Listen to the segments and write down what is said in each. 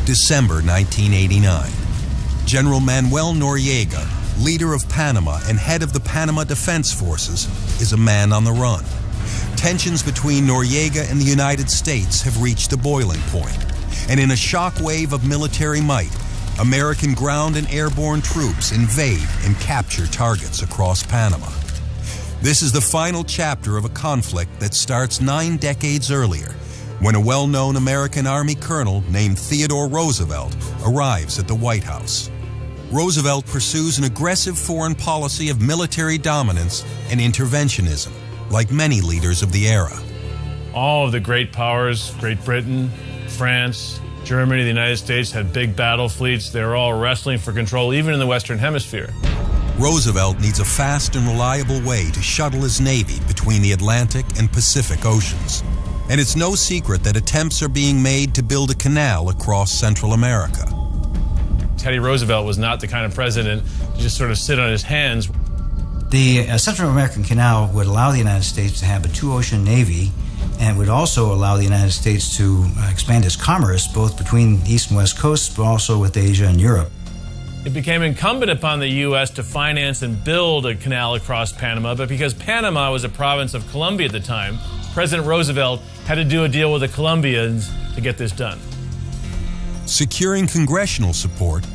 December 1989. General Manuel Noriega, leader of Panama and head of the Panama Defense Forces, is a man on the run. Tensions between Noriega and the United States have reached a boiling point, and in a shockwave of military might, American ground and airborne troops invade and capture targets across Panama. This is the final chapter of a conflict that starts 9 decades earlier, when a well-known American Army colonel named Theodore Roosevelt arrives at the White House. Roosevelt pursues an aggressive foreign policy of military dominance and interventionism, like many leaders of the era. All of the great powers, Great Britain, France, Germany, the United States, had big battle fleets. They were all wrestling for control, even in the Western Hemisphere. Roosevelt needs a fast and reliable way to shuttle his Navy between the Atlantic and Pacific Oceans. And it's no secret that attempts are being made to build a canal across Central America. Teddy Roosevelt was not the kind of president to just sort of sit on his hands. The Central American Canal would allow the United States to have a two-ocean navy, and would also allow the United States to expand its commerce both between the East and West coasts, but also with Asia and Europe. It became incumbent upon the U.S. to finance and build a canal across Panama, but because Panama was a province of Colombia at the time, President Roosevelt had to do a deal with the Colombians to get this done. Securing congressional support,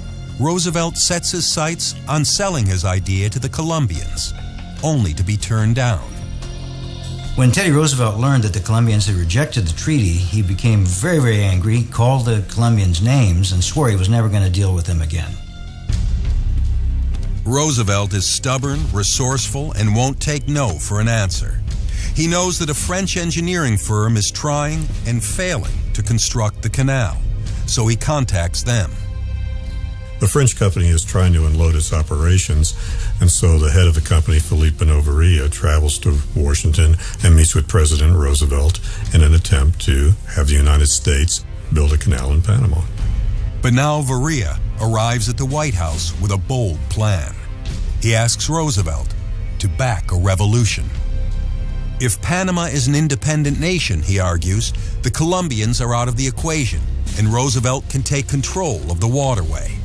Roosevelt sets his sights on selling his idea to the Colombians, only to be turned down. When Teddy Roosevelt learned that the Colombians had rejected the treaty, he became very, very angry, called the Colombians names, and swore he was never going to deal with them again. Roosevelt is stubborn, resourceful, and won't take no for an answer. He knows that a French engineering firm is trying and failing to construct the canal, so he contacts them. The French company is trying to unload its operations, and so the head of the company, Philippe Novaria, travels to Washington and meets with President Roosevelt in an attempt to have the United States build a canal in Panama. But now Varia arrives at the White House with a bold plan. He asks Roosevelt to back a revolution. If Panama is an independent nation, he argues, the Colombians are out of the equation, and Roosevelt can take control of the waterway.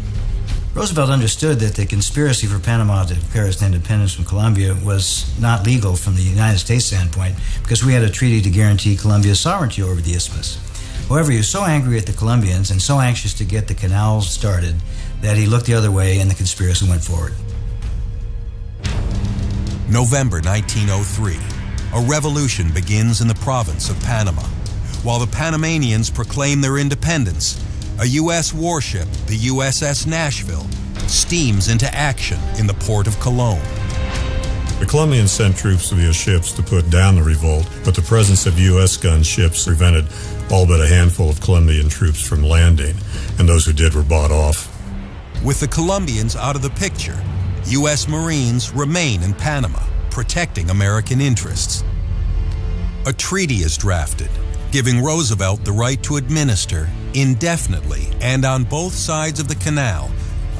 Roosevelt understood that the conspiracy for Panama to declare its independence from Colombia was not legal from the United States standpoint, because we had a treaty to guarantee Colombia's sovereignty over the isthmus. However, he was so angry at the Colombians and so anxious to get the canal started that he looked the other way and the conspiracy went forward. November 1903, a revolution begins in the province of Panama. While the Panamanians proclaim their independence, a U.S. warship, the USS Nashville, steams into action in the port of Colón. The Colombians sent troops via ships to put down the revolt, but the presence of U.S. gunships prevented all but a handful of Colombian troops from landing, and those who did were bought off. With the Colombians out of the picture, U.S. Marines remain in Panama, protecting American interests. A treaty is drafted, giving Roosevelt the right to administer, indefinitely and on both sides of the canal,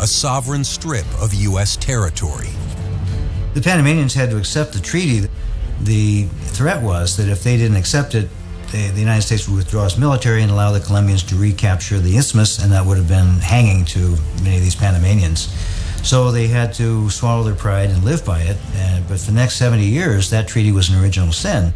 a sovereign strip of U.S. territory. The Panamanians had to accept the treaty. The threat was that if they didn't accept it, the United States would withdraw its military and allow the Colombians to recapture the isthmus, and that would have been hanging to many of these Panamanians. So they had to swallow their pride and live by it, but for the next 70 years, that treaty was an original sin.